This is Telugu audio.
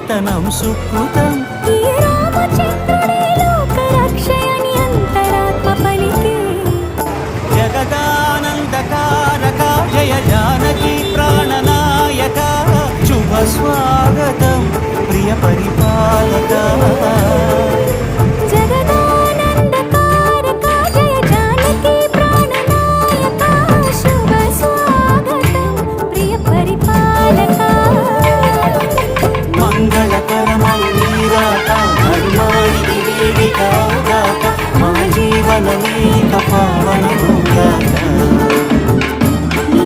కీర్తనం సుకృతం. ఈ రామచంద్రుడే లోకరక్షయని అంతరాత్మ పలికే. జగదానందకారక జయ జానకి ప్రాణనాయక శుభ స్వాగతం ప్రియ పరిపాలక.